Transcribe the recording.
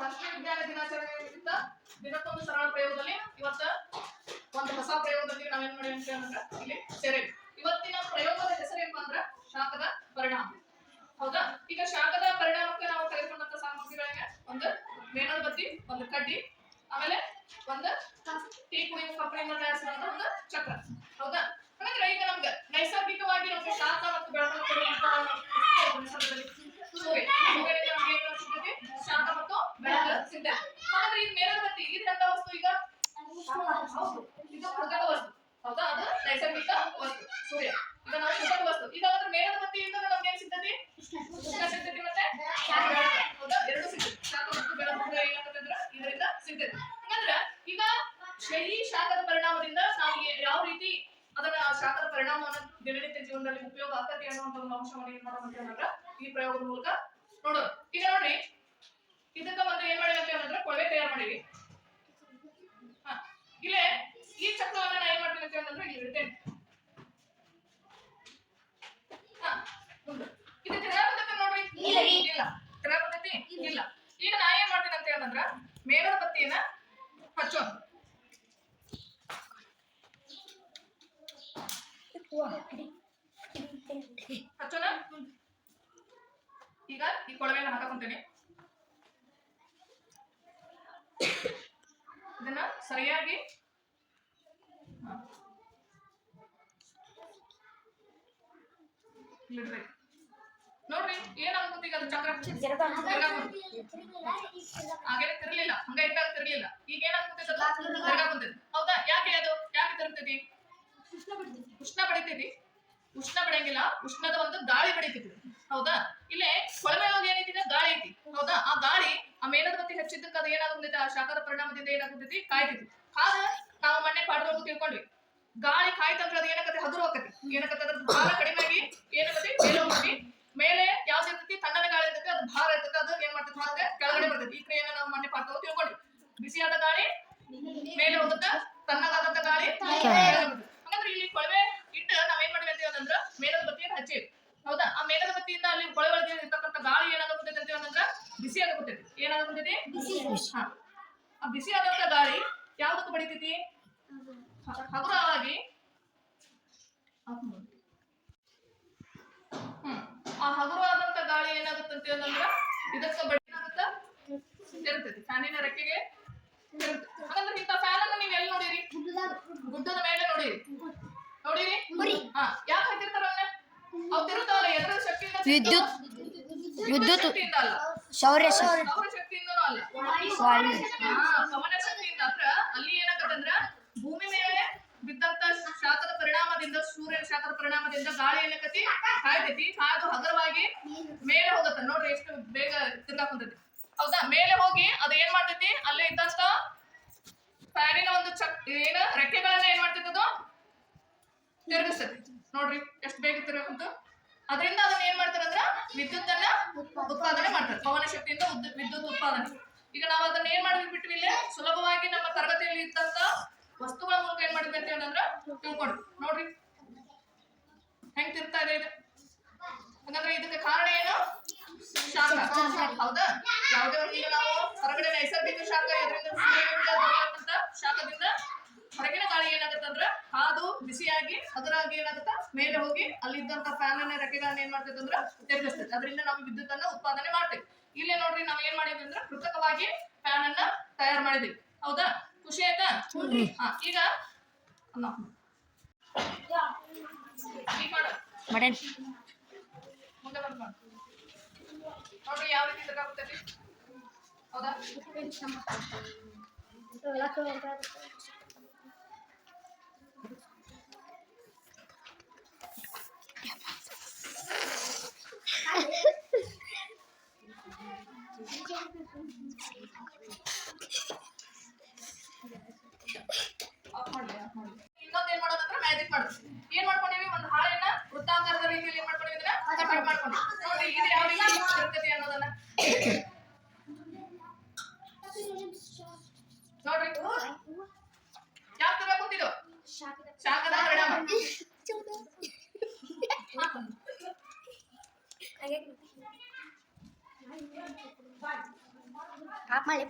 ರಾಷ್ಟ್ರೀಯ ವಿಜ್ಞಾನ ದಿನಾಚರಣೆ ನಿಮಿತ್ತ ದಿನಕ್ಕೊಂದು ಸರಳ ಪ್ರಯೋಗದಲ್ಲಿ ಇವತ್ತು ಒಂದು ಹೊಸ ಪ್ರಯೋಗದಲ್ಲಿ ನಾವೇನ್ ಮಾಡಿವಿ ಅಂದ್ರೆ ಇಲ್ಲಿ ಸೇರಿ ಇವತ್ತಿನ ಪ್ರಯೋಗದ ಹೆಸರೇನಪ್ಪ ಅಂದ್ರೆ ಶಾಖದ ಪರಿಣಾಮ. ಹೌದಾ? ಈಗ ಶಾಖದ ಪರಿಣಾಮಕ್ಕೆ ನಾವು ತೆಗೆದುಕೊಂಡಂತ ಸಾಮಗ್ರಿಗಳಿಗೆ ಒಂದು ಮೇಣದ ಬತ್ತಿ, ಒಂದು ಕಡ್ಡಿ, ಆಮೇಲೆ ಒಂದು ಟೀ ಕುಡಿಯುವ ಕಪ್ಪಿನಿಂದ ತಯಾರಿಸಿದಂತ ಒಂದು ಚಕ್ರ. ಹೌದಾ? ಹಾಗಾದ್ರೆ ಈಗ ನಮ್ಗೆ ನೈಸರ್ಗಿಕವಾಗಿ ನಮ್ಗೆ ಶಾಖ ಮತ್ತು ಬೆಳಕನ್ನು ಕೊಡುವಂತಹ ಶಾಖ ಮತ್ತು ಬೆಳಕು ಸಿಗ್ತದೆ. ಹಾಗಾದ್ರೆ ಈ ಮೇಣದ ಬತ್ತಿ ಇದು ಎಂತ ವಸ್ತು? ಈಗ ಹೌದು, ಇದು ಕೃತಕ ವಸ್ತು. ಹೌದಾ? ಅದು ನೈಸರ್ಗಿಕ ವಸ್ತು ಸೂರ್ಯ. ಈಗ ನಾವು ಕೃತಕ ವಸ್ತು. ಈಗ ಅದ್ರ ಮೇಣದ ಬತ್ತಿಯಿಂದ ನಮ್ಗೆ ಏನ್ ಸಿಗ್ತದೆ? ಉಷ್ಣ ಸಿಗ್ತದೆ ಮತ್ತೆ ಹೌದಾ? ಎರಡು ಸಿಗ್ತದೆ. ಶಾಖ ಮತ್ತು ಬೆಳಕು ಏನಾಗ್ತದೆ ಇದರಿಂದ ಸಿಗ್ತದೆ. ಹಾಗಾದ್ರೆ ಈಗ ಈ ಶಾಖದ ಪರಿಣಾಮದಿಂದ ನಾವು ಯಾವ ರೀತಿ ಅದನ್ನ ಶಾಖದ ಪರಿಣಾಮವನ್ನು ದಿನನಿತ್ಯ ಜೀವನದಲ್ಲಿ ಉಪಯೋಗ ಆಗ್ತದೆ ಅನ್ನುವಂತ ಒಂದು ಅಂಶವನ್ನು ಏನ್ ಮಾಡೋದು ಅಂತಂದ್ರೆ ಈ ಪ್ರಯೋಗದ ಮೂಲಕ ನೋಡೋದು. ಈಗ ನೋಡ್ರಿ, ಇದಕ್ಕ ಒಂದು ಏನ್ ಮಾಡಿವಿ ಅಂತ ಹೇಳಿದ್ರೆ ಕೊಳವೆ ತಯಾರು ಮಾಡಿವಿ. ಇಲ್ಲೇ ಈ ಚಕ್ರವನ್ನ ನಾ ಏನ್ ಮಾಡ್ತೀನಿ ಅಂತ ಹೇಳಿದ್ರೆ ಇಲ್ಲಿ ಇಡ್ತೇನೆ. ಇದು ತಿರ್ಗಾ ಪದ್ಧತಿ ನೋಡ್ರಿ, ಇಲ್ಲ ತಿರ್ಗಾ ಪದ್ಧತಿ ಇಲ್ಲ. ಈಗ ನಾ ಏನ್ ಮಾಡ್ತೀನಿ ಅಂತ ಹೇಳಿದ್ರೆ ಮೇಣದ ಬತ್ತಿಯನ್ನ ಹಚ್ಚೋಣ. ಹಚ್ಚೋಣ. ಈಗ ಈ ಕೊಳವೆಯನ್ನು ಹಾಕೊಂತೇನೆ. ಇದನ್ನ ಸರಿಯಾಗಿ ಇಡ್ಬೇಕು. ನೋಡ್ರಿ ಏನಾಗುತ್ತೆ? ಈಗ ಅದು ಚಕ್ರ ಹಾಗೆ ತಿರ್ಲಿಲ್ಲ, ಹಂಗ ಇಟ್ಟಾಗ ತಿರ್ಲಿಲ್ಲ. ಈಗ ಏನಾಗುತ್ತೆ? ತಿರ್ಗಾಕುಂತೈತಿ. ಹೌದಾ? ಯಾಕೆ ಅದು ಯಾಕೆ ತಿರುಗ್ತೈತಿ? ಉಷ್ಣ ಬಡಿತೈತಿ. ಉಷ್ಣ ಬಡಿಯಂಗಿಲ್ಲ, ಉಷ್ಣದ ಒಂದು ಗಾಳಿ ಬಡಿತೈತಿ. ಹೌದಾ? ಇಲ್ಲೇ ಕೊಳವೆ ಒಳಗೆ ಏನೈತಿ? ಗಾಳಿ ಐತಿ. ಹೌದಾ? ಆ ಗಾಳಿ ಆ ಮೇಣದ ಬತ್ತಿ ಹಚ್ಚಿದ್ದಕ್ಕೆ ಅದು ಏನಾಗುತ್ತೈತಿ? ಆ ಶಾಖದ ಪರಿಣಾಮದಿಂದ ಏನಾಗುತ್ತೈತಿ? ಕಾಯ್ತೈತಿ. ಆಗ ನಾವು ಮೊನ್ನೆ ಪಾಠದೊಳಗೂ ತಿಳ್ಕೊಂಡ್ವಿ, ಗಾಳಿ ಕಾಯ್ತಂದ್ರೆ ಅದು ಏನಾಗತ್ತೆ? ಹಗುರು ಹೋಗತ್ತೆ. ಏನಾಗತ್ತೆ? ಅದ್ರ ಭಾರ ಕಡಿಮೆ ಆಗಿ ಏನಾಗತ್ತೆ? ಮೇಲೆ ಹೋಗ್ತೈತಿ. ಮೇಲೆ ಯಾವ್ದು ಇರ್ತೈತಿ? ತಣ್ಣನೆ ಗಾಳಿ ಇರ್ತೈತಿ, ಅದು ಭಾರ ಇರ್ತೈತಿ, ಅದು ಏನ್ ಮಾಡ್ತೈತಿ? ಹಾಗೆ ಕೆಳಗಡೆ ಬರ್ತೈತಿ. ಈ ಕ್ರಿಯೆಯನ್ನ ನಾವು ಮೊನ್ನೆ ಪಾಠದೊಳಗೂ ತಿಳ್ಕೊಂಡ್ವಿ. ಬಿಸಿಯಾದ ಗಾಳಿ ಮೇಲೆ ಹೋಗುತ್ತಾ, ತಣ್ಣಗಾದಂತ ಗಾಳಿ ಹಾಗಾದ್ರೆ ಇಲ್ಲಿ ಕೊಳವೆ ಇಟ್ಟು ನಾವೇನ್ ಮಾಡಿವಿ ಅಂತ ಹೇಳಿದ್ರೆ ಮೇಣದ ಬತ್ತಿಯನ್ನು ಹಚ್ಚಿವಿ. ಹೌದಾ? ಆ ಮೇಣದ ಬತ್ತಿಯಿಂದ ಅಲ್ಲಿ ಕೊಳವೆ ಒಳಗೆ ಇರ್ತಕ್ಕಂಥ ಗಾಳಿ ಏನಾಗುತ್ತದೆ ಅಂತ ಹೇಳಿದ್ರೆ ಬಿಸಿ ಆಗುತ್ತೈತಿ. ಏನಾಗುತ್ತೈತಿ? ಆ ಬಿಸಿ ಆದಂತ ಗಾಳಿ ಯಾವ್ದಕ್ಕೆ ಬಡಿತೈತಿ? ಹಗುರವಾಗಿ ಆ ಹಗುರವಾದಂತ ಗಾಳಿ ಏನಾಗುತ್ತೆ ಅಂತ ಹೇಳಿದ್ರೆ ಇದಕ್ಕೆ ಬಡಿನಾಗುತ್ತ ತಿರುಗ್ತೈತಿ. ಫ್ಯಾನಿನ ರೆಕ್ಕೆಗೆ ತಿರುಗ್ತೈತಿ. ಹಾಗಂದ್ರೆ ಇಂಥ ಫ್ಯಾನ್ ಅನ್ನ ನೀವು ಎಲ್ಲಿ ನೋಡಿರಿ? ಗುಡ್ಡದ ಮೇಲೆ ನೋಡಿರಿ. ಯಾಕೆ ಹಾಕಿರ್ತಾರ ಅವನ್ನ? ಅವು ತಿರುಗ್ತಾವಲ್ಲ, ಎದರ ಶಕ್ತಿಯಿಂದ? ಶಕ್ತಿಯಿಂದ ಅಲ್ಲ, ಸೌರ ಶಕ್ತಿಯಿಂದನೂ ಅಲ್ಲ, ಪವನ ಶಕ್ತಿಯಿಂದ. ಅಂದ್ರ ಅಲ್ಲಿ ಏನಾಗತ್ತಂದ್ರ ಭೂಮಿ ಮೇಲೆ ಬಿದ್ದಂತ ಶಾಖದ ಪರಿಣಾಮದಿಂದ, ಸೂರ್ಯನ ಶಾಖದ ಪರಿಣಾಮದಿಂದ ಗಾಳಿ ಏನಕತಿ? ಕಾಯ್ತೈತಿ. ಕಾದು ಹಗರವಾಗಿ ಮೇಲೆ ಹೋಗತ್ತ. ನೋಡ್ರಿ ಎಷ್ಟು ಬೇಗ ತಿರ್ಗಾಕುಂತೈತಿ. ಹೌದಾ? ಮೇಲೆ ಹೋಗಿ ಅದು ಏನ್ ಮಾಡ್ತೈತಿ? ಅಲ್ಲೇ ಇದ್ದಂತ ಫ್ಯಾನಿನ ಒಂದು ಏನ ರೆಕ್ಕೆಗಳನ್ನ ಏನ್ ಮಾಡ್ತೈತಿ? ಅದು ತಿರುಗಿಸ್ತೈತಿ. ನೋಡ್ರಿ ಎಷ್ಟು ಬೇಗ ತಿರ್ಗಾಕುಂತು. ಅದರಿಂದ ಅದನ್ನ ಏನ್ ಮಾಡ್ತಾರೆ ಅಂದ್ರೆ ವಿದ್ಯುತ್ ಅನ್ನ ಉತ್ಪಾದನೆ ಮಾಡ್ತಾರೆ. ಪವನ ಶಕ್ತಿಯಿಂದ ವಿದ್ಯುತ್ ಉತ್ಪಾದನೆ. ಈಗ ನಾವು ಅದನ್ನ ಏನ್ ಮಾಡಿದ್ವಿ? ಬಿಟ್ಟು ಇಲ್ಲೇ ಸುಲಭವಾಗಿ ನಮ್ಮ ತರಗತಿಯಲ್ಲಿ ಇದ್ದಂತ ವಸ್ತುಗಳ ಮೂಲಕ ಏನ್ ಮಾಡಿದ್ವಿ ಅಂತ ಹೇಳಿದ್ರೆ ತಿಳ್ಕೊಂಡ್ವಿ. ನೋಡ್ರಿ ಹೆಂಗ್ ತಿರ್ತಾ ಇದೆ ಇದು. ಹಾಗಾದ್ರೆ ಇದಕ್ಕೆ ಕಾರಣ ಏನು? ಶಾಖ. ಹೌದಾ? ಯಾವುದೇ ಒಂದು ಈಗ ನಾವು ಹೊರಗಡೆ ನೈಸರ್ಗಿಕ ಶಾಖ ಇದರಿಂದ ಬರ್ತಕ್ಕಂಥ ಶಾಖದಿಂದ ಹೊರಗಿನ ಗಾಳಿ ಏನಾಗುತ್ತಂದ್ರೆ ಕಾದು ಬಿಸಿಯಾಗಿ ಹಗುರಾಗಿ ಏನಾಗುತ್ತಾ? ಮೇಲೆ ಹೋಗಿ ಅಲ್ಲಿದ್ದಂತ ಫ್ಯಾನ್ ಅನ್ನ ರೆಕ್ಕೆಗಳನ್ನ ಏನ್ ಮಾಡ್ತೈತೆ ಅಂದ್ರೆ ತಿರುಗಿಸ್ತೈತೆ. ಅದರಿಂದ ನಾವು ವಿದ್ಯುತ್ ಅನ್ನ ಉತ್ಪಾದನೆ ಮಾಡ್ತೇವೆ. ಇಲ್ಲೇ ನೋಡ್ರಿ ನಾವು ಏನ್ ಮಾಡಿದ್ವಿ ಅಂದ್ರೆ ಕೃತಕವಾಗಿ ಫ್ಯಾನ್ ಅನ್ನ ತಯಾರು ಮಾಡಿದ್ವಿ. ಹೌದಾ? ಖುಷಿ ಆಯ್ತಾ? ಈಗ ಮುಂದೆ ಬರ್ಬಾರ್ದು. ನೋಡ್ರಿ ಯಾವ ರೀತಿ ತಿರ್ಗಾಗುತ್ತೈತಿ. ಹೌದಾ? ಇನ್ನೊಂದು ಏನ್ ಮಾಡೋದಂದ್ರೆ ಮ್ಯಾಜಿಕ್ ಮಾಡೋದು. ಏನ್ ಮಾಡ್ಕೊಂಡಿವಿ? ಒಂದು ಹಾಳೆಯನ್ನ ವೃತ್ತಾಕಾರದ ರೀತಿಯಲ್ಲಿ ಏನ್ ಮಾಡ್ಕೊಂಡಿವಿ? ಇದನ್ನ ಕಟ್ ಮಾಡ್ಕೊಂಡು ನೋಡ್ರಿ ಇದು ಯಾವ ರೀತಿ ಇರ್ತೈತಿ ಅನ್ನೋದನ್ನ ನೋಡ್ರಿ. ಯಾಕೆ ತರ ಕೂತಿದ್ದು? ಶಾಖದ ಪರಿಣಾಮ. ಆಫ್ ಮಾಡಿ